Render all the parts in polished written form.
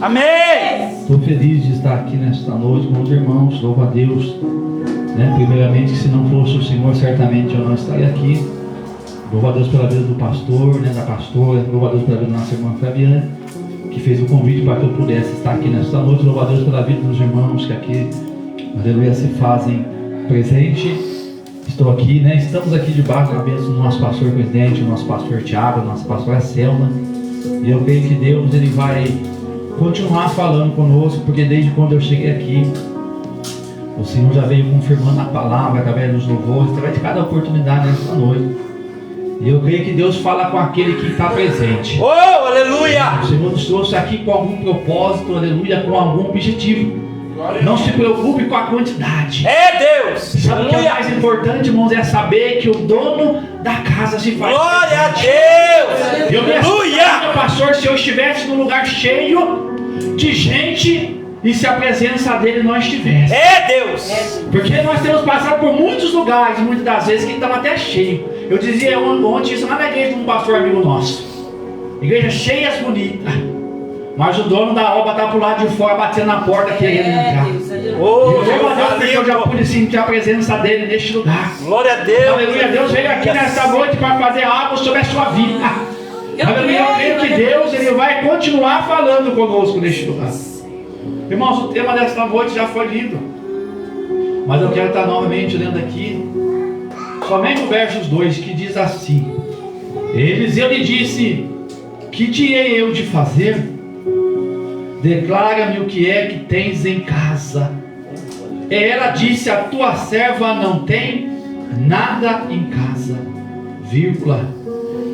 Amém. Estou feliz de estar aqui nesta noite com os irmãos. Louvo a Deus. Primeiramente, que se não fosse o Senhor, certamente eu não estaria aqui. Louvo a Deus pela vida do pastor, da pastora. Louvo a Deus pela vida da nossa irmã Fabiana, que fez o convite para que eu pudesse estar aqui nesta noite. Louvo a Deus pela vida dos irmãos que aqui, aleluia, se fazem presente. Estou aqui, estamos aqui debaixo da bênção do nosso pastor presidente, do nosso pastor Tiago, da nossa pastora Selma. E eu creio que Deus ele vai continuar falando conosco, porque desde quando eu cheguei aqui, o Senhor já veio confirmando a palavra através dos louvores, através de cada oportunidade nesta noite. E eu creio que Deus fala com aquele que está presente. Oh, aleluia! O Senhor nos trouxe aqui com algum propósito, aleluia, com algum objetivo. Não se preocupe com a quantidade. É Deus! Sabe o que é mais importante, irmãos, é saber que o dono da casa se faz. Glória a Deus! Eu me Aleluia! pastor, se eu estivesse num lugar cheio de gente e se a presença dele não estivesse. É Deus! Porque nós temos passado por muitos lugares, muitas das vezes que estava até cheio. Eu dizia ontem isso lá na igreja de um pastor amigo nosso. Igreja cheia, bonita. Mas o dono da obra está pro lado de fora, batendo na porta, querendo entrar. Oh, eu já pude sentir a presença dele neste lugar. Glória a Deus! Aleluia, Deus veio aqui nesta noite para fazer algo sobre a sua vida. Aleluia, eu creio que Deus ele vai continuar falando conosco neste lugar. Irmãos, o tema desta noite já foi lido, mas eu quero estar novamente lendo aqui somente o versos 2, que diz assim: Eliseu lhe disse: Que te hei eu de fazer? Declara-me o que é que tens em casa. E ela disse: A tua serva não tem nada em casa, vírgula,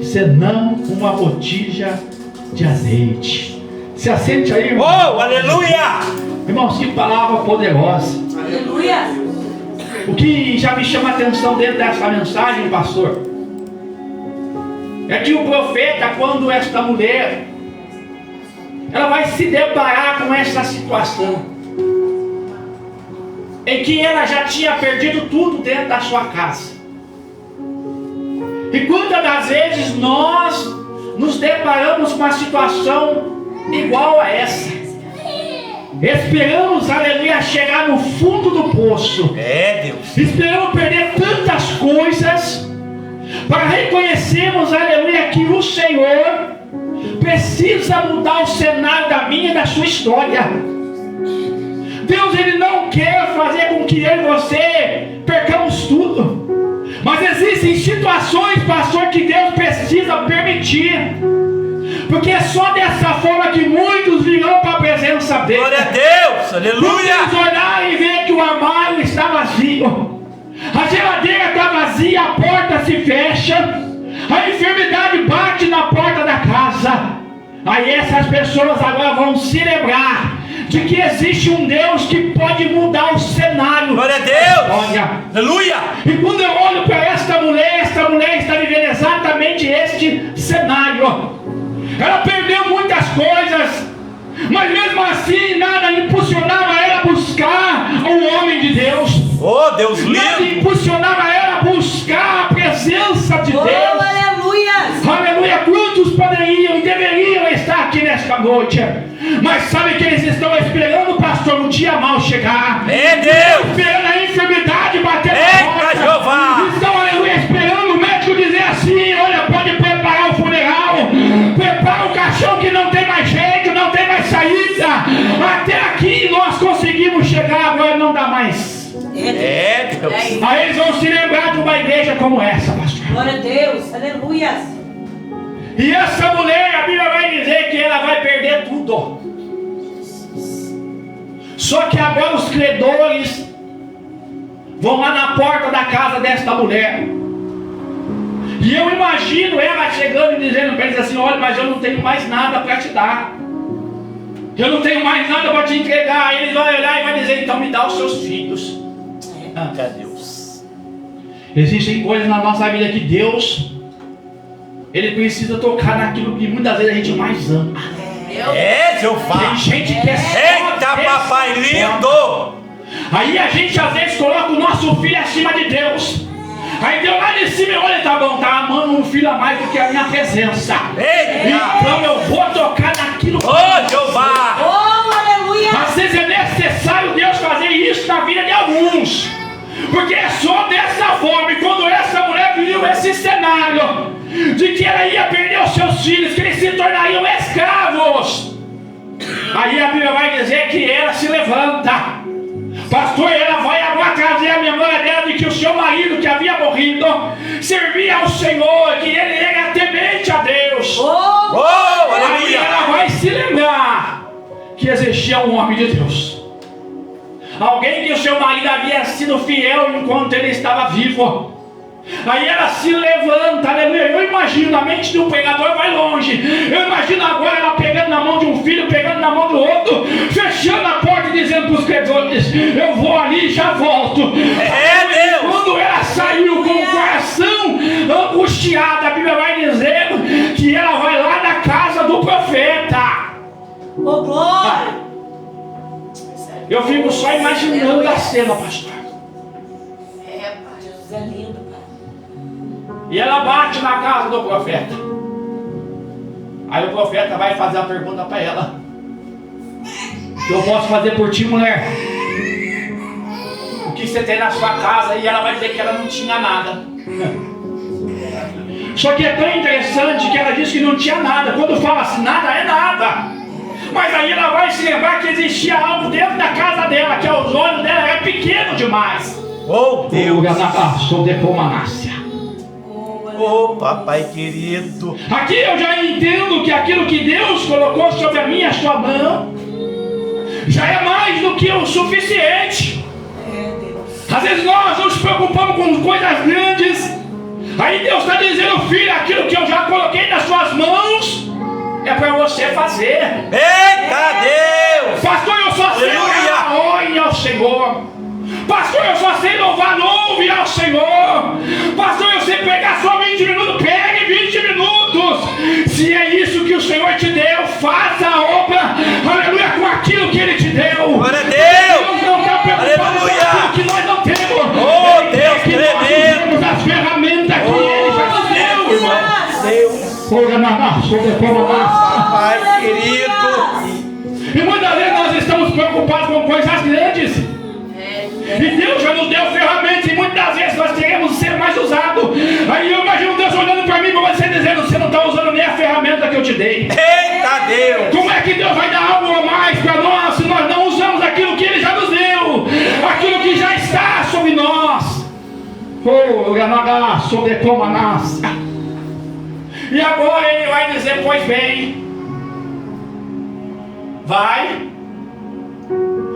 senão uma botija de azeite. Se assente aí, irmão. Oh, aleluia! Irmãos, que palavra poderosa. Aleluia! O que já me chama a atenção dentro dessa mensagem, pastor, é que o profeta, quando esta mulher ela vai se deparar com essa situação em que ela já tinha perdido tudo dentro da sua casa. E quantas das vezes nós nos deparamos com uma situação igual a essa? Esperamos, aleluia, chegar no fundo do poço. É Deus! Esperamos perder tantas coisas para reconhecermos, aleluia, que o Senhor precisa mudar o cenário da minha e da sua história. Deus ele não quer fazer com que eu e você percamos tudo, mas existem situações, pastor, que Deus precisa permitir, porque é só dessa forma que muitos virão para a presença dele. Glória a Deus! Aleluia! Vamos olhar e ver que o armário está vazio, a geladeira está vazia, a porta se fecha, a enfermidade bate na porta da casa. Aí essas pessoas agora vão se lembrar de que existe um Deus que pode mudar o cenário. Glória a Deus! Olha, Aleluia! e quando eu olho para esta mulher está vivendo exatamente este cenário. Ela perdeu muitas coisas, mas mesmo assim nada impulsionava ela a buscar o homem de Deus. Oh, Deus Nada lindo! impulsionava ela a buscar a presença de Oh, Deus. aleluia! Aleluia, quantos poderiam e deveriam estar aqui nesta noite, mas sabe que eles estão esperando, pastor, um dia mal chegar. É Deus! Esperando a enfermidade bater na Eita, porta. Jeová! Estão, aleluia, esperando o médico dizer assim: olha, pode preparar o funeral, prepara o caixão que não tem mais jeito, não tem mais saída. Até aqui nós conseguimos chegar, agora não dá mais. É Deus! Aí eles vão se lembrar de uma igreja como essa, pastor. Glória a Deus! Aleluia! E essa mulher, a Bíblia vai dizer que ela vai perder tudo. Só que agora os credores vão lá na porta da casa desta mulher. E eu imagino ela chegando e dizendo para eles assim: olha, mas eu não tenho mais nada para te dar. Eu não tenho mais nada para te entregar. Aí eles vão olhar e vai dizer: então me dá os seus filhos. É Deus! Existem coisas na nossa vida que Deus ele precisa tocar naquilo que muitas vezes a gente mais ama. É Jeová! Tem gente que é só Eita, papai lindo! Aí a gente às vezes coloca o nosso filho acima de Deus. Aí Deus lá de cima, olha, tá bom, tá amando um filho a mais do que a minha presença. Eita! Então eu vou tocar naquilo marido. Oh, Jeová. Oh, aleluia. Às vezes é necessário Deus fazer isso na vida de alguns, porque é só dessa forma. E quando essa mulher viu esse cenário de que ela ia perder os seus filhos, que eles se tornariam escravos, aí a Bíblia vai dizer que ela se levanta. Pastor, ela vai agora trazer a memória dela de que o seu marido que havia morrido servia ao Senhor, que ele era temente a Deus. Oh, Oh, Aí aleluia. ela vai se lembrar que existia um homem de Deus, alguém que o seu marido havia sido fiel enquanto ele estava vivo. Aí ela se levanta, aleluia. Eu imagino, na mente de um pregador vai longe. Eu imagino agora ela pegando na mão de um filho, pegando na mão do outro, fechando a porta e dizendo para os credores: eu vou ali e já volto. É Deus. Quando ela saiu com o coração angustiado, a Bíblia vai dizer que ela vai lá na casa do profeta. oh, glória. Eu fico só imaginando a cena, pastor. Jesus é lindo, Pai. E ela bate na casa do profeta. Aí o profeta vai fazer a pergunta para ela: o que eu posso fazer por ti, mulher? O que você tem na sua casa? E ela vai dizer que ela não tinha nada. Só que é tão interessante que ela diz que não tinha nada. Quando fala assim, nada é nada. Mas aí ela vai se lembrar que existia algo dentro da casa dela, que aos olhos dela era pequeno demais. Oh, Deus. Sou de Pomanácia. Oh, papai querido. Aqui eu já entendo que aquilo que Deus colocou sobre a minha e a sua mão já é mais do que o suficiente. Às vezes nós nos preocupamos com coisas grandes. Aí Deus está dizendo: filho, aquilo que eu já coloquei nas suas mãos é para você fazer. Eita Deus. Pastor, eu só sei Aleluia. orar, ore ao Senhor. Pastor, eu só sei louvar, louve ao Senhor. Pastor, eu sei pregar só 20 minutos, pegue 20 minutos. Se é isso que o Senhor te deu, faça a obra, aleluia, com aquilo que Ele te deu. Glória a Deus. Deus não está preocupado Aleluia. com aquilo que nós não temos. Oh, Ele Deus quer que nós tremendo. usemos as ferramentas que Ele já nos deu, irmão. Deus. Papai querido. E muitas vezes nós estamos preocupados com coisas grandes. E Deus já nos deu ferramentas, e muitas vezes nós queremos ser mais usados. Aí eu imagino Deus olhando para mim e você dizendo: você não está usando nem a ferramenta que eu te dei. Eita Deus. Como é que Deus vai dar algo a mais para nós se nós não usamos aquilo que Ele já nos deu, aquilo que já está sobre nós? Oh, Ganaga, sobre Pomanás. E agora Ele vai dizer: pois bem, vai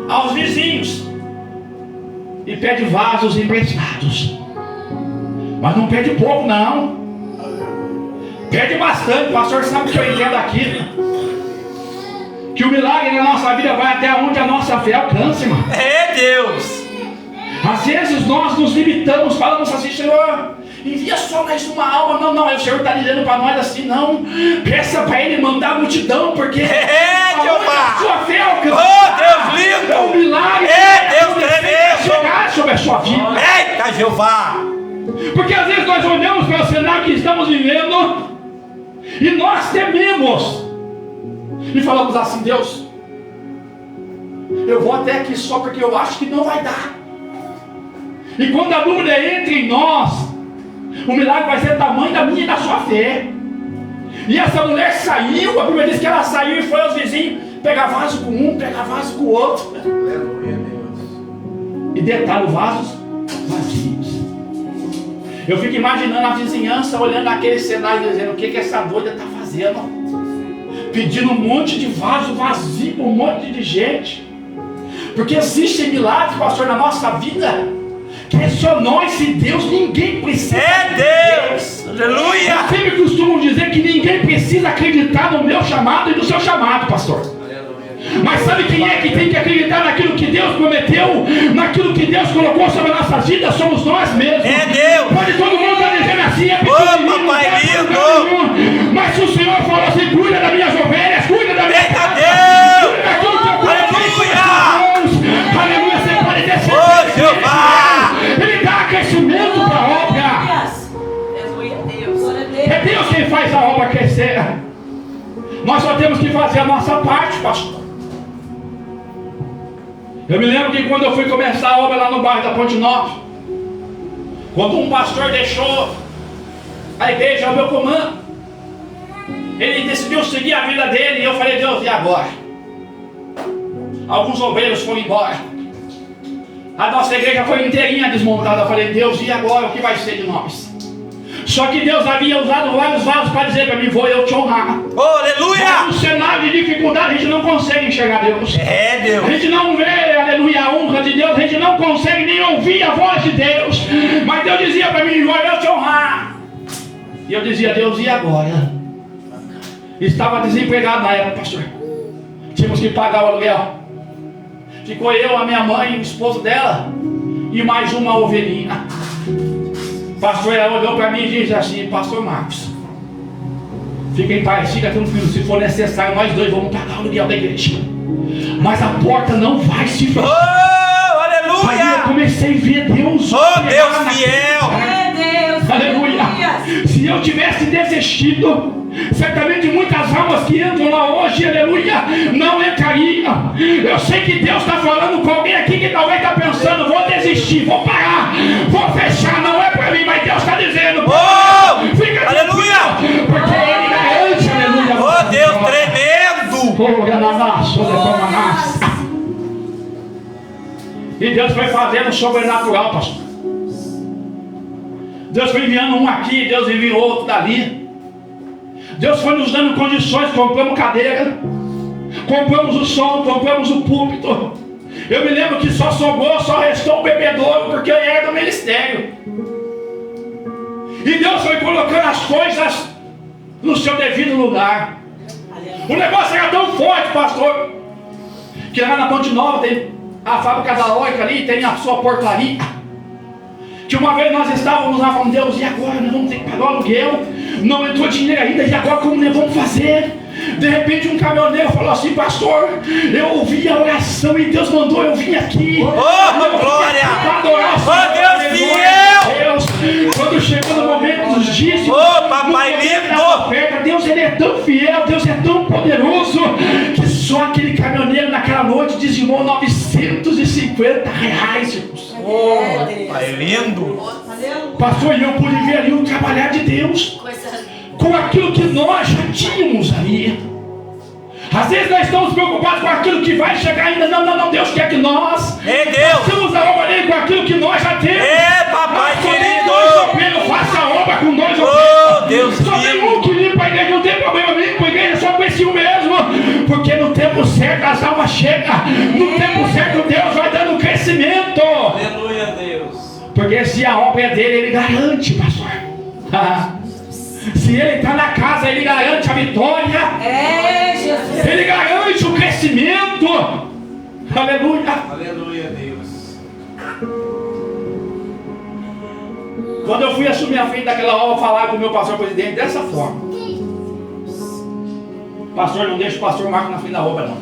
aos vizinhos e pede vasos emprestados. Mas não pede pouco, não. Pede bastante. O pastor sabe o que eu entendo aqui, que o milagre na nossa vida vai até onde a nossa fé alcança, irmão. É Deus. Às vezes nós nos limitamos, falamos assim: Senhor, envia só mais uma alma. Não, o Senhor está dizendo para nós assim: não, peça para Ele mandar a multidão, porque aonde Jeová. a sua fé alcança, Oh, Deus lindo. é um milagre. Deus tremendo. chegar sobre a sua vida. Eita Jeová. Porque às vezes nós olhamos para o cenário que estamos vivendo e nós tememos e falamos assim: Deus, eu vou até aqui só porque eu acho que não vai dar. E quando a dúvida entra em nós, o milagre vai ser do tamanho da minha e da sua fé. E essa mulher saiu, a Bíblia diz que ela saiu e foi aos vizinhos pegar vaso com um, pegar vaso com o outro. E detalhe, vasos vazios. Eu fico imaginando a vizinhança olhando aquele cenário e dizendo: o que essa doida está fazendo? Pedindo um monte de vaso vazio para um monte de gente. Porque existem milagres, pastor, na nossa vida que é só nós e Deus, ninguém precisa. É Deus. Aleluia. Eu sempre costumo dizer que ninguém precisa acreditar no meu chamado e no seu chamado, pastor. Mas sabe quem é que tem que acreditar naquilo que Deus prometeu, naquilo que Deus colocou sobre as nossas vidas? Somos nós mesmos. É Deus. Pode todo mundo estar dizendo assim: é Ô, papai lindo. mas se o Senhor falou assim: cuida das minhas ovelhas, cuida da minha Eita casa, Deus. cuida daquilo que eu coloquei. Aleluia. Aleluia, você pode ter certeza. Ô, Jeová. Ele dá crescimento para a obra. Aleluia, Deus. Glória a Deus. É Deus quem faz a obra crescer. Nós só temos que fazer a nossa parte, pastor. Eu me lembro que quando eu fui começar a obra lá no bairro da Ponte Nova, quando um pastor deixou a igreja ao meu comando, ele decidiu seguir a vida dele, e eu falei: Deus, e agora? Alguns obreiros foram embora, a nossa igreja foi inteirinha desmontada. Eu falei: Deus, e agora? O que vai ser de nós? Só que Deus havia usado vários vasos para dizer para mim: vou eu te honrar. Oh, aleluia! No cenário de dificuldade, a gente não consegue enxergar Deus. É, Deus. A gente não vê, aleluia, a honra de Deus. A gente não consegue nem ouvir a voz de Deus. Mas Deus dizia para mim: vou eu te honrar. E eu dizia: Deus, e agora? Estava desempregado na época, pastor. Tínhamos que pagar o aluguel. Ficou eu, a minha mãe, o esposo dela e mais uma ovelhinha. Pastor, ela olhou para mim e disse assim: Pastor Marcos, fica em paz, fica tranquilo. Se for necessário, nós dois vamos pagar o aluguel da igreja, mas a porta não vai se fechar. Oh, aleluia! Aí eu comecei a ver Deus. Oh, Deus fiel! É Deus. Aleluia! Se eu tivesse desistido, certamente muitas almas que entram lá hoje, aleluia, não entrariam. Eu sei que Deus está falando com alguém aqui que talvez está pensando: vou desistir, vou parar, vou fechar. Não é para mim, mas Deus está dizendo: Oh, fica aleluia! tranquilo, porque Ele garante, aleluia. Oh, Deus tremendo! E Deus foi fazendo sobrenatural, pastor. Deus foi enviando um aqui, Deus enviou outro dali. Deus foi nos dando condições. Compramos cadeira, compramos o som, compramos o púlpito. Eu me lembro que só restou o bebedouro, porque eu era do ministério. E Deus foi colocando as coisas no seu devido lugar. O negócio era tão forte, pastor, que lá na Ponte Nova tem a fábrica da Oica ali, tem a sua portaria. Que uma vez nós estávamos lá falando: Deus, e agora? Nós vamos ter que pagar o aluguel, não entrou dinheiro ainda, e agora como nós vamos fazer? De repente um caminhoneiro falou assim: pastor, eu ouvi a oração e Deus mandou eu vir aqui. Oh, glória! Oh, Deus fiel! Quando chegou no momento dos dízimos, oh, papai lindo! Deus, Ele é tão fiel, Deus é tão poderoso, que só aquele caminhoneiro naquela noite dizimou R$950, irmãos. Oh, pai lindo! Pastor, e eu pude ver ali o trabalhar de Deus com aquilo que nós já tínhamos ali. Às vezes nós estamos preocupados com aquilo que vai chegar ainda. Não, Deus quer que nós façamos a obra dele com aquilo que nós já temos. É, papai querido! Faça a obra com 2 oh, obreiros. Deus só tem um que limpa a igreja, não tem problema, limpa a igreja só com esse um mesmo. Porque no tempo certo as almas chegam. No tempo certo Deus vai dando crescimento. Aleluia, Deus. Porque se a obra é dele, Ele garante, pastor. Se Ele está na casa, Ele garante a vitória. É, Jesus. Ele garante o crescimento. Aleluia. Aleluia, Deus. Quando eu fui assumir a frente daquela obra, falar com o meu pastor presidente dessa forma: pastor, não deixa o pastor Marcos na frente da obra, não.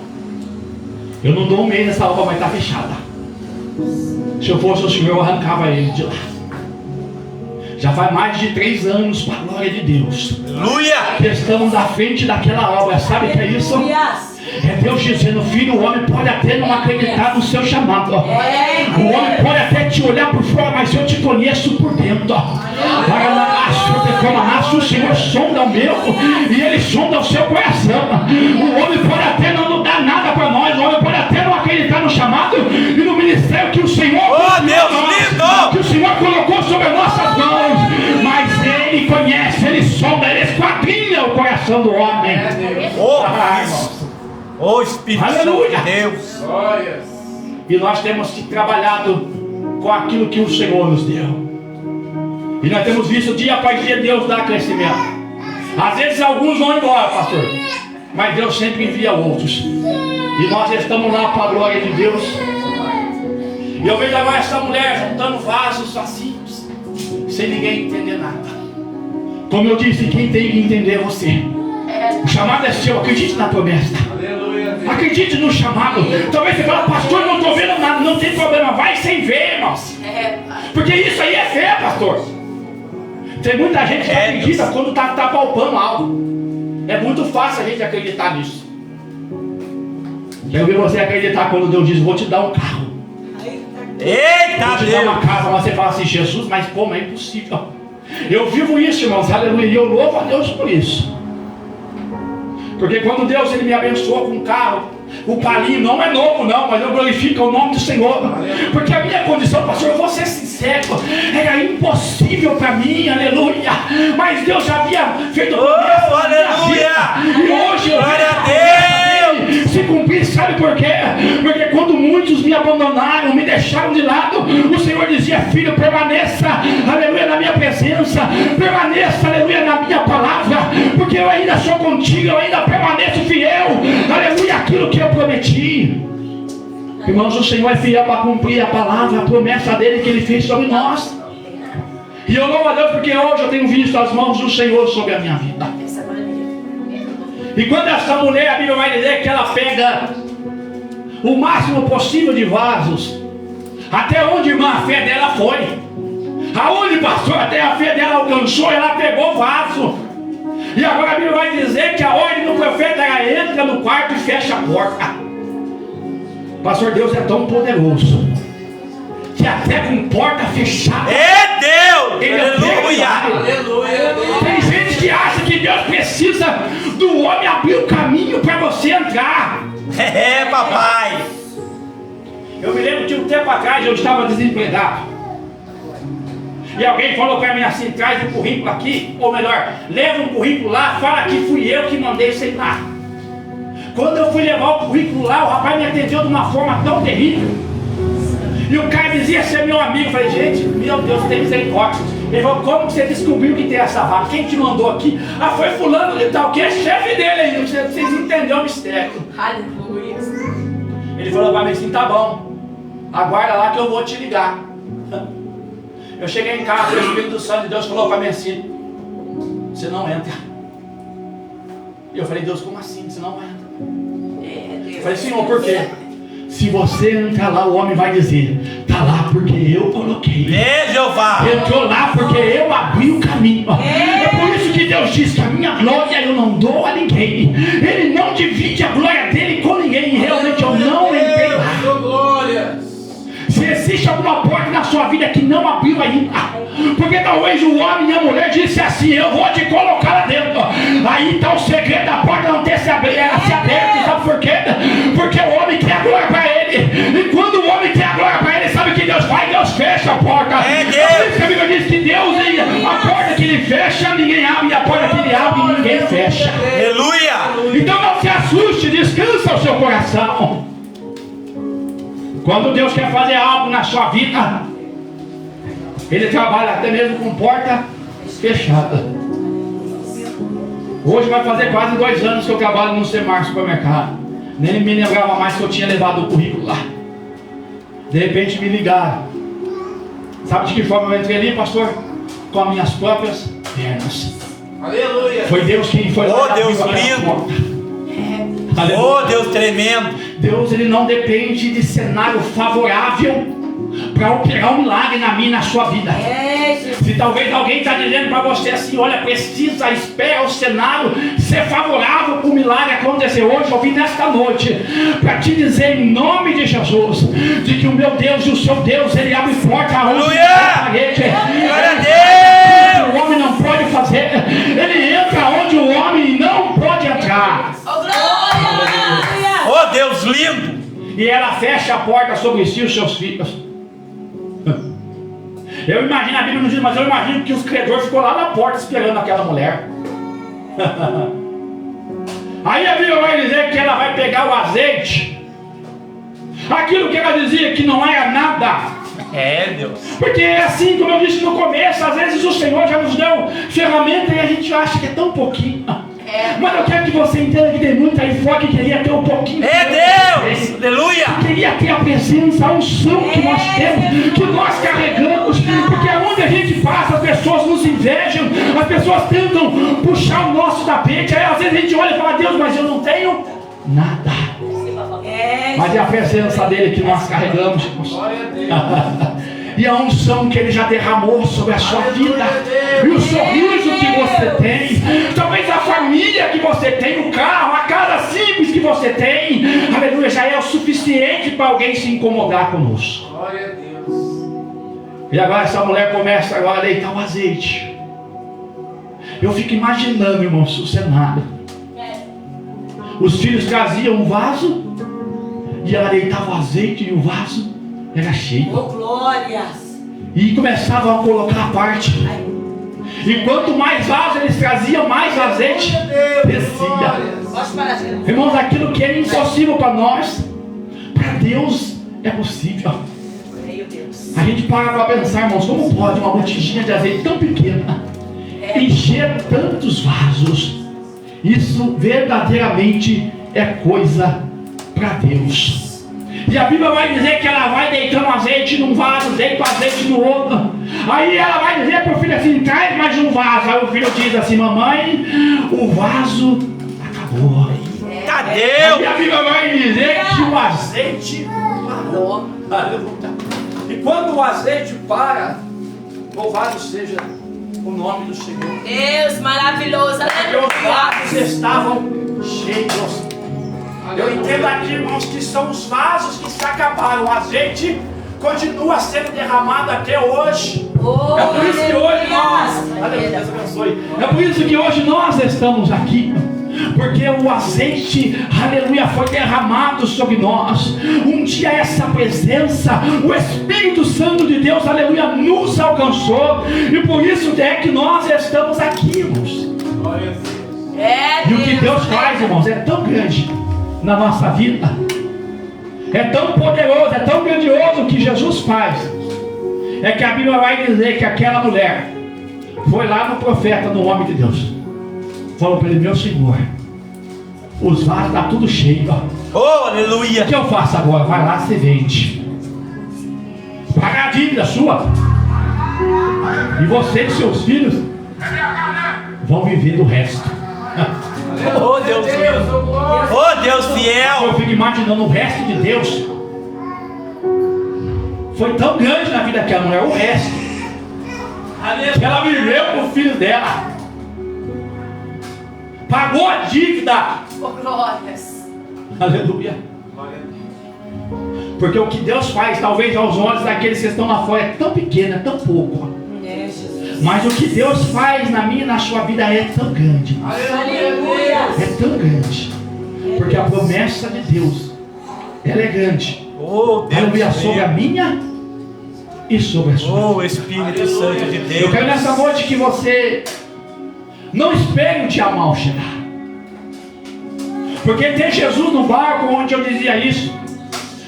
Eu não dou um mês nessa obra, vai estar fechada. Se eu fosse o senhor, eu arrancava ele de lá. Já faz mais de 3 anos, para a glória de Deus, Aleluia! que estamos à frente daquela obra. Sabe o que é isso? É Deus dizendo: filho, o homem pode até não acreditar no seu chamado. O homem pode até te olhar por fora, mas eu te conheço por dentro. O Senhor sonda o meu e Ele sonda o seu coração. O homem pode até não dar nada para nós, o homem pode até não acreditar no chamado e no ministério que o Senhor que o Senhor colocou sobre as nossas mãos, mas Ele conhece, Ele sonda, Ele esquadrinha o coração do homem. Oh, Espírito Santo de Deus. E nós temos que trabalhar com aquilo que o Senhor nos deu. E nós temos visto dia após dia Deus dar crescimento. Às vezes alguns vão embora, pastor, mas Deus sempre envia outros. E nós estamos lá para a glória de Deus. E eu vejo agora essa mulher juntando vasos vazios, sem ninguém entender nada. Como eu disse, quem tem que entender é você. O chamado é seu, acredite na promessa. Acredite no chamado. Talvez você fale: pastor, não estou vendo nada. Não tem problema, vai sem ver, irmãos. Porque isso aí é fé, pastor. Tem muita gente que acredita quando está palpando algo. É muito fácil a gente acreditar nisso. Quero ver você acreditar quando Deus diz: vou te dar um carro, Eita vou te dar uma Deus. casa. Mas você fala assim: Jesus, mas como? É impossível. Eu vivo isso, irmãos, aleluia, e eu louvo a Deus por isso. Porque quando Deus ele me abençoou com um carro, o palinho não é novo não, mas eu glorifico o nome do Senhor. Porque a minha condição, pastor, eu vou ser sincero, era impossível para mim, aleluia. Mas Deus já havia feito promessa na minha aleluia. vida. E hoje eu Glória a vejo dele se cumprir, sabe por quê? Porque quando muitos me abandonaram, me deixaram de lado, o Senhor dizia: filho, permaneça, aleluia, na minha presença, permaneça, aleluia, na minha palavra, porque eu ainda sou contigo, eu ainda permaneço fiel, aleluia, aquilo que eu prometi. Irmãos, o Senhor é fiel para cumprir a palavra, a promessa dele que ele fez sobre nós. E eu louvo a Deus porque hoje eu tenho visto as mãos do Senhor sobre a minha vida. E quando essa mulher, a Bíblia vai dizer que ela pega o máximo possível de vasos, até onde, irmã, a fé dela foi, aonde, pastor, até a fé dela alcançou, ela pegou vaso. E agora a Bíblia vai dizer que a ordem do profeta, ela entra no quarto e fecha a porta. Pastor, Deus é tão poderoso que até com porta fechada É Deus. ele Aleluia. Aleluia. Tem gente que acha que Deus precisa do homem abrir o caminho para você entrar. É, papai. Eu me lembro de um tempo atrás, eu estava desempregado. E alguém falou para mim assim: traz um currículo aqui, ou melhor, leva um currículo lá, fala que fui eu que mandei você ir lá. Quando eu fui levar o currículo lá, o rapaz me atendeu de uma forma tão terrível. E o cara dizia ser meu amigo. Eu falei: gente, meu Deus, tem misericórdia. Ele falou: como você descobriu que tem essa vaga? Quem te mandou aqui? Ah, foi fulano de tal, que é chefe dele ainda. Vocês entenderam o mistério. Aleluia. Ele falou para mim assim: tá bom, aguarda lá que eu vou te ligar. Eu cheguei em casa, o Espírito Santo de Deus falou para mim assim: você não entra. E eu falei: Deus, como assim? Você não vai entrar? Eu falei: Senhor, por quê? Se você entrar lá, o homem vai dizer: tá lá porque eu coloquei. É, Jeová. Entrou lá porque eu abri o caminho. É por isso que Deus diz que a minha glória eu não dou a ninguém. Ele não divide a glória dele com ninguém. E realmente eu não entrei lá. Glória. Se existe alguma porta na sua vida que não abriu ainda, porque talvez o homem e a mulher disse assim: eu vou te colocar lá dentro. Aí está o segredo da porta não ter se aberto. Sabe por quê? Porque o homem quer a glória para ele. E quando o homem quer a glória para ele, sabe o que Deus faz? Deus fecha a porta. É Deus. Por isso que a Bíblia diz que Deus, a porta que ele fecha, ninguém abre. E a porta que ele abre, ninguém fecha. Aleluia. Então não se assuste, descansa o seu coração. Quando Deus quer fazer algo na sua vida, Ele trabalha até mesmo com porta fechada. Hoje vai fazer quase 2 anos que eu trabalho no Semar Supermercado. Nem me lembrava mais que eu tinha levado o currículo lá. De repente me ligaram. Sabe de que forma eu entrei ali, pastor? Com as minhas próprias pernas. Aleluia. Foi Deus quem foi lá. Oh, Deus abriu aquela lindo. porta. Oh, Deus tremendo. Deus, ele não depende de cenário favorável para operar um milagre na minha e na sua vida. Se talvez alguém está dizendo para você assim: olha, precisa, espera o cenário ser favorável para o milagre acontecer hoje, eu vim nesta noite para te dizer em nome de Jesus, de que o meu Deus e o seu Deus, ele abre porta aonde não tem parede. Glória a Deus. O homem não pode fazer, ele entra onde o homem não pode entrar. Oh, Deus lindo. E ela fecha a porta sobre si e os seus filhos. Eu imagino, a Bíblia não diz, mas eu imagino que os credores ficou lá na porta esperando aquela mulher. Aí a Bíblia vai dizer que ela vai pegar o azeite, aquilo que ela dizia que não era nada. É, Deus. Porque é assim, como eu disse no começo, às vezes o Senhor já nos deu ferramenta e a gente acha que é tão pouquinho. Mas eu quero que você entenda que tem muita aí fora que queria ter um pouquinho. É Deus. Aleluia. Queria ter a presença, a unção que nós temos, que nós carregamos, porque aonde a gente passa, as pessoas nos invejam, as pessoas tentam puxar o nosso tapete, aí às vezes a gente olha e fala: Deus, mas eu não tenho nada. Mas é a presença dele que nós carregamos, irmãos. E a unção que ele já derramou sobre a sua vida, e o sorriso que você tem, talvez a família que você tem, o carro, a casa simples que você tem, aleluia, já é o suficiente para alguém se incomodar conosco. Glória a Deus. E agora essa mulher começa agora a deitar o azeite. Eu fico imaginando, irmãos, o cenário. Os filhos traziam um vaso e ela deitava o azeite e o vaso era cheio. Oh, glórias. E começavam a colocar a parte. E quanto mais vaso eles traziam, mais o azeite descia. Pode parar, gente. Irmãos, aquilo que é impossível para nós, para Deus é possível. Meu Deus. A gente para pensar, irmãos, como pode uma botijinha de azeite tão pequena encher tantos vasos? Isso verdadeiramente é coisa para Deus. E a Bíblia vai dizer que ela vai deitando azeite num vaso, deita o azeite no outro. Aí ela vai dizer para o filho assim, traz mais um vaso. Aí o filho diz assim, mamãe, o vaso acabou. Cadê? E a Bíblia vai dizer que o azeite parou. Aleluia. E quando o azeite para, louvado seja o nome do Senhor. Deus maravilhoso, Porque os vasos aleluia. estavam cheios. Eu entendo aqui, irmãos, que são os vasos que se acabaram. O azeite continua sendo derramado até hoje. Oh, É por isso que hoje nós, aleluia. aleluia, Deus abençoe. É por isso que hoje nós estamos aqui. Porque o azeite, aleluia, foi derramado sobre nós. Um dia essa presença, o Espírito Santo de Deus, aleluia, nos alcançou. E por isso é que nós estamos aqui, irmãos. E o que Deus faz, irmãos, é tão grande na nossa vida. É tão poderoso, é tão grandioso o que Jesus faz. É que a Bíblia vai dizer que aquela mulher foi lá no profeta, no homem de Deus. Falou para ele, meu Senhor, os vasos estão tudo cheio. Oh, aleluia. O que eu faço agora? Vai lá, você vende. Paga a dívida sua. E você e seus filhos vão viver do resto. Oh, Deus meu. Oh, Deus Eu fiel. fico imaginando o resto de Deus. Foi tão grande na vida daquela mulher, o resto. Que ela viveu com o filho dela. Pagou a dívida. Oh, glórias. Aleluia. Porque o que Deus faz, talvez aos olhos daqueles que estão lá fora, é tão pequeno, é tão pouco. É, Jesus. Mas o que Deus faz na minha e na sua vida é tão grande. Aleluia. É tão grande. Porque a promessa de Deus, ela é grande. Oh, Aleluia, Deus sobre a meu. minha e sobre a sua. Oh, Espírito Santo de Eu Deus. quero nessa noite que você não espere o dia mal chegar. Porque tem Jesus no barco onde eu dizia isso.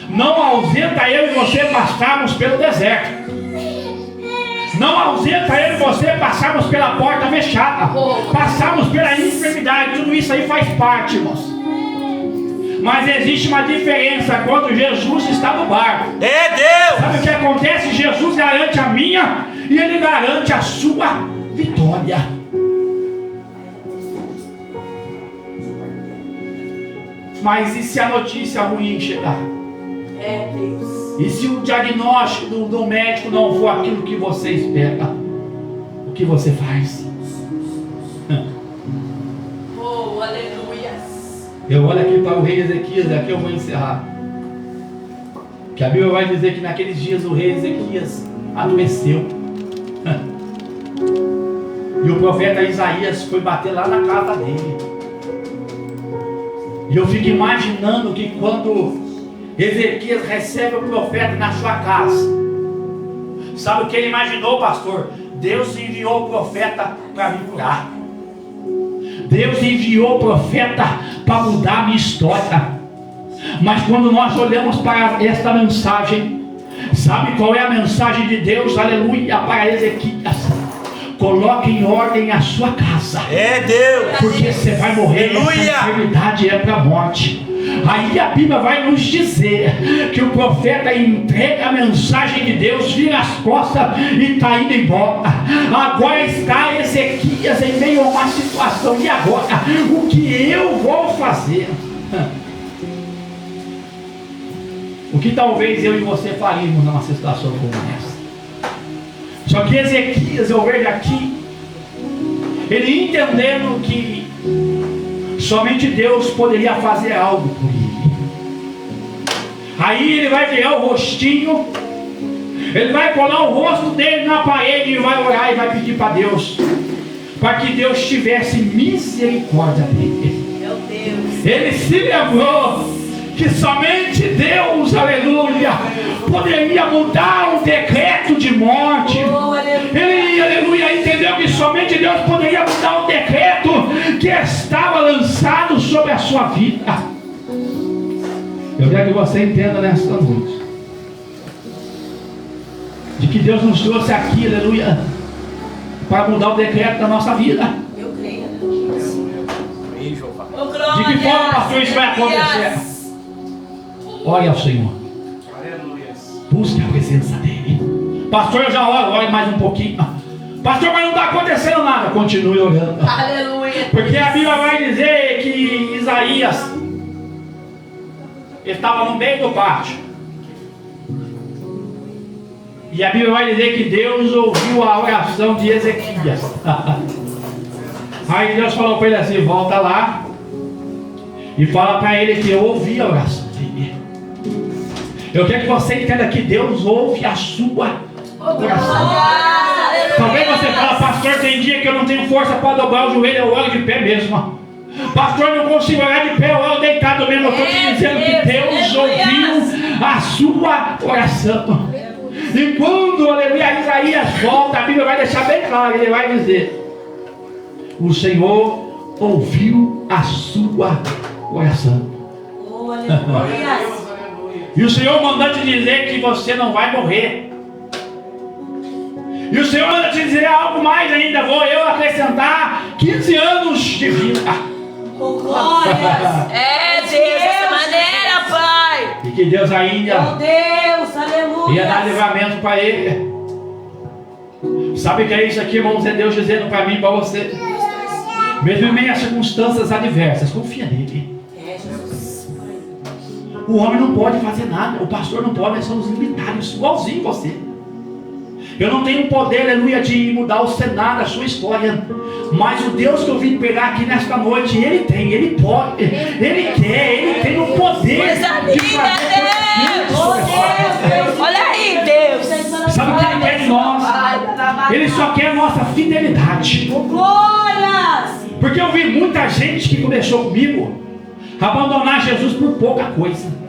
Não ausenta eu e você passarmos pelo deserto. Não ausenta eu e você passarmos pela porta fechada. Passarmos pela enfermidade. Tudo isso aí faz parte, irmãos. Mas existe uma diferença quando Jesus está no barco. É Deus. Sabe o que acontece? Jesus garante a minha e Ele garante a sua vitória. Mas e se a notícia ruim chegar? É, Deus. E se o diagnóstico do médico não for aquilo que você espera? O que você faz? Oh, aleluias. Eu olho aqui para o rei Ezequias, aqui eu vou encerrar. Que a Bíblia vai dizer que naqueles dias o rei Ezequias adoeceu. E o profeta Isaías foi bater lá na casa dele. E eu fico imaginando que quando Ezequias recebe o profeta na sua casa, sabe o que ele imaginou, pastor? Deus enviou o profeta para me curar. Deus enviou o profeta para mudar a minha história. Mas quando nós olhamos para esta mensagem, sabe qual é a mensagem de Deus? Aleluia, para Ezequias. Coloque em ordem a sua casa. É Deus. Porque você vai morrer. Aleluia. Essa enfermidade é para a morte. Aí a Bíblia vai nos dizer que o profeta entrega a mensagem de Deus, vira as costas e está indo embora. Agora está Ezequias em meio a uma situação. E agora? O que eu vou fazer? O que talvez eu e você faríamos numa situação como essa? Só que Ezequias, eu vejo aqui, Ele entendendo que somente Deus poderia fazer algo por ele. Aí ele vai virar o rostinho, ele vai colar o rosto dele na parede e vai orar e vai pedir para Deus, para que Deus tivesse misericórdia dele. Meu Deus. Ele se lembrou que somente Deus, aleluia, poderia mudar o decreto de morte. Oh, Ele, aleluia, entendeu que somente Deus poderia mudar o decreto que estava lançado sobre a sua vida. Eu quero que você entenda nesta noite de que Deus nos trouxe aqui, aleluia, para mudar o decreto da nossa vida. Eu creio. Amém, Jeová. De que forma, pastor, isso vai acontecer? Ore ao Senhor. Aleluia. Busque a presença dele. Pastor, eu já oro mais um pouquinho. Pastor, mas não está acontecendo nada. Continue orando. Aleluia. Porque a Bíblia vai dizer que Isaías estava no meio do pátio. E a Bíblia vai dizer que Deus ouviu a oração de Ezequias. Aí Deus falou para ele assim: volta lá e fala para ele que eu ouvi a oração dele. Eu quero que você entenda que Deus ouve a sua oração. Talvez você fale: pastor, tem dia que eu não tenho força para dobrar o joelho, eu oro de pé mesmo. Pastor, não consigo orar de pé, eu oro deitado mesmo. Eu estou te dizendo que Deus ouviu a sua oração. E quando, aleluia, Isaías volta, a Bíblia vai deixar bem claro, ele vai dizer: o Senhor ouviu a sua oração. Oh, aleluia. E o Senhor manda te dizer que você não vai morrer. E o Senhor manda te dizer algo mais ainda. Vou eu acrescentar 15 anos de vida. Oh, glórias. É, Deus, dessa maneira, Pai. E que Deus ainda Meu Deus, aleluia. ia dar livramento para ele. Sabe o que é isso aqui, irmãos? É Deus dizendo para mim e para você: mesmo em meio a circunstâncias adversas, confia nele. É, Jesus. O homem não pode fazer nada, o pastor não pode, nós somos limitados, igualzinho você. Eu não tenho poder, aleluia, de mudar o cenário da sua história. Mas o Deus que eu vim pegar aqui nesta noite, Ele tem, Ele pode, Ele quer, Ele tem o poder Coisa de linda, fazer Deus. sobre a sua vida. Olha aí, Deus. Sabe o que Ele quer de nós? Ele só quer a nossa fidelidade. Oh, glórias. Porque eu vi muita gente que começou comigo abandonar Jesus por pouca coisa.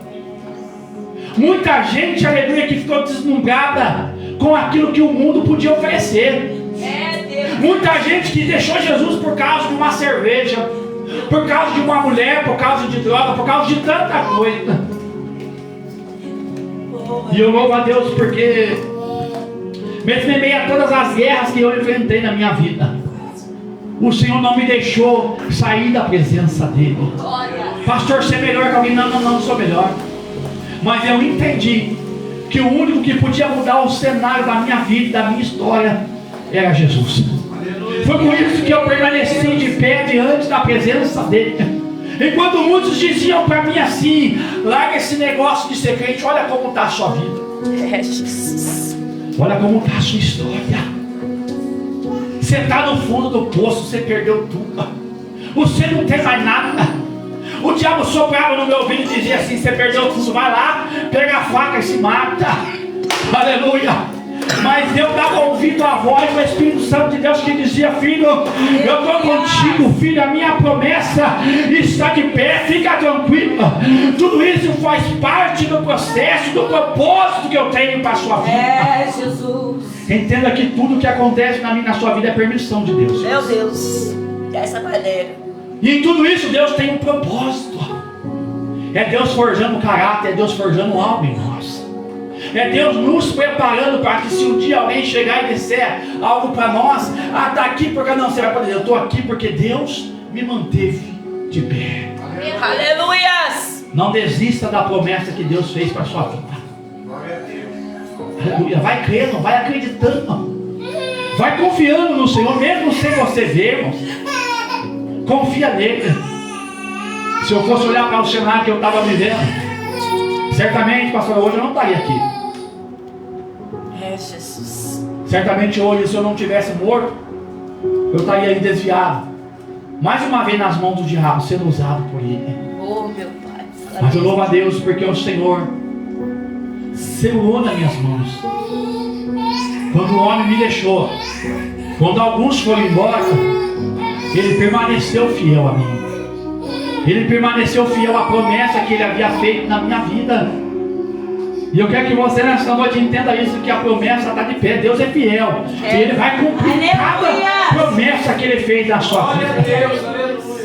Muita gente, aleluia, que ficou deslumbrada com aquilo que o mundo podia oferecer. É, Deus. Muita gente que deixou Jesus por causa de uma cerveja, por causa de uma mulher, por causa de droga, por causa de tanta coisa. E eu louvo a Deus porque, mesmo em meio a todas as guerras que eu enfrentei na minha vida, o Senhor não me deixou sair da presença dEle. Pastor, ser melhor que alguém? Não sou melhor. Mas eu entendi que o único que podia mudar o cenário da minha vida, da minha história, era Jesus. Foi por isso que eu permaneci de pé diante da presença dele. Enquanto muitos diziam para mim assim: larga esse negócio de ser crente, olha como está a sua vida. É, Jesus. Olha como está a sua história. Você está no fundo do poço, você perdeu tudo. Você não tem mais nada. O diabo soprava no meu ouvido e dizia assim: você perdeu tudo, vai lá, pega a faca e se mata. Aleluia. Mas eu dava ouvido à voz do Espírito Santo de Deus que dizia: filho, eu estou contigo, filho, a minha promessa está de pé, fica tranquilo. Tudo isso faz parte do processo, do propósito que eu tenho para a sua vida. É, Jesus. Entenda que tudo que acontece na sua vida é permissão de Deus. Meu Deus. Dessa maneira. E em tudo isso Deus tem um propósito. É Deus forjando caráter, é Deus forjando algo em nós. É Deus nos preparando para que se um dia alguém chegar e disser algo para nós: está aqui porque não, você vai poder dizer: eu estou aqui porque Deus me manteve de pé. Aleluias. Não desista da promessa que Deus fez para a sua vida. Aleluia. Vai crendo, vai acreditando, vai confiando no Senhor, mesmo sem você ver, irmãos. Confia nele. Se eu fosse olhar para o cenário que eu estava vivendo, certamente, pastor, hoje eu não estaria aqui. É, Jesus. Certamente hoje, se eu não tivesse morto, eu estaria aí desviado, mais uma vez nas mãos do diabo, sendo usado por ele. Oh, meu Pai. Mas eu louvo a Deus porque o Senhor selou nas minhas mãos. Quando o homem me deixou, quando alguns foram embora, ele permaneceu fiel a mim. Ele permaneceu fiel à promessa que ele havia feito na minha vida. E eu quero que você nessa noite entenda isso, que a promessa está de pé. Deus é fiel. E Ele vai cumprir cada promessa que Ele fez na sua vida.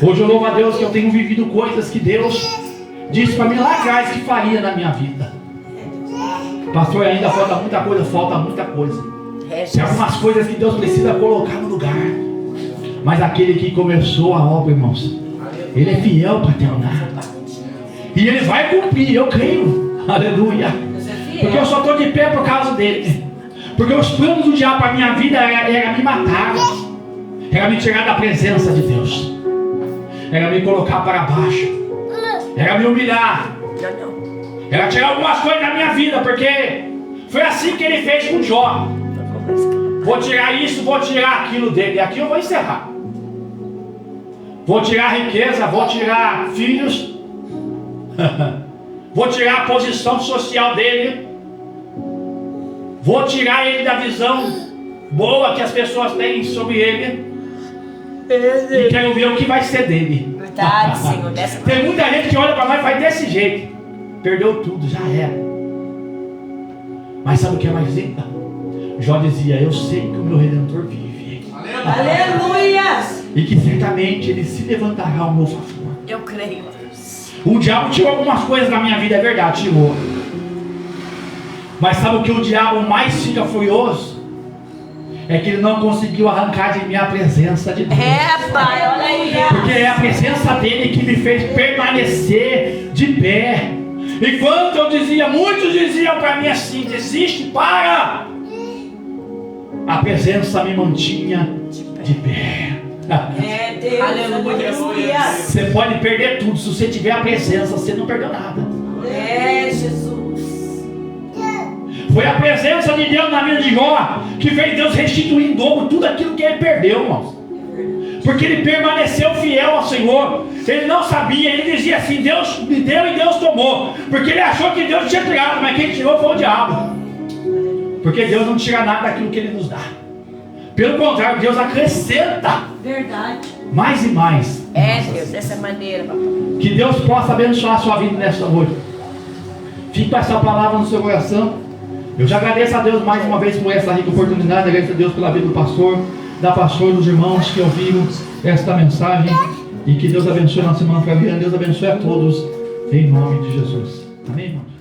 Hoje eu louvo a Deus que eu tenho vivido coisas que Deus disse para mim lá atrás que faria na minha vida. Pastor, ainda falta muita coisa, Tem algumas coisas que Deus precisa colocar no lugar. Mas aquele que começou a obra, irmãos, Ele é fiel para terminar. E Ele vai cumprir, eu creio. Aleluia. Porque eu só estou de pé por causa dele. Porque os planos do diabo para a minha vida era me matar, era me tirar da presença de Deus, era me colocar para baixo, era me humilhar, era tirar algumas coisas da minha vida. Porque foi assim que ele fez com Jó. Vou tirar isso, vou tirar aquilo dele. E aqui eu vou encerrar. Vou tirar riqueza, vou tirar filhos, vou tirar a posição social dele, vou tirar ele da visão boa que as pessoas têm sobre ele, e quero ver o que vai ser dele. Verdade, Senhor. Tem muita gente que olha para nós e faz desse jeito. Perdeu tudo, já era. Mas sabe o que é mais lindo? Jó dizia: eu sei que o meu Redentor vive. Aleluia! E que certamente ele se levantará ao meu favor. Eu creio. O diabo tirou algumas coisas da minha vida, é verdade, tirou. Mas sabe o que o diabo mais fica furioso? É que ele não conseguiu arrancar de mim a presença de Deus. É, Pai, olha aí. Porque é a presença dele que me fez permanecer de pé. Enquanto eu dizia, muitos diziam para mim assim: desiste, para. A presença me mantinha de pé. É Deus, aleluia. Você pode perder tudo, se você tiver a presença, você não perdeu nada. É Jesus. Foi a presença de Deus na vida de Jó que fez Deus restituir em dobro tudo aquilo que ele perdeu, irmãos. Porque ele permaneceu fiel ao Senhor. Ele não sabia, ele dizia assim: Deus me deu e Deus tomou. Porque ele achou que Deus tinha tirado, mas quem tirou foi o diabo. Porque Deus não tira nada daquilo que ele nos dá. Pelo contrário, Deus acrescenta. Verdade. Mais e mais. É, Deus, dessa maneira, papai. Que Deus possa abençoar a sua vida nesta noite. Fique com essa palavra no seu coração. Eu já agradeço a Deus mais uma vez por essa rica oportunidade. Agradeço a Deus pela vida do pastor, da pastora, dos irmãos que ouviram esta mensagem. E que Deus abençoe a nossa semana para vir. Deus abençoe a todos, em nome de Jesus. Amém, irmãos?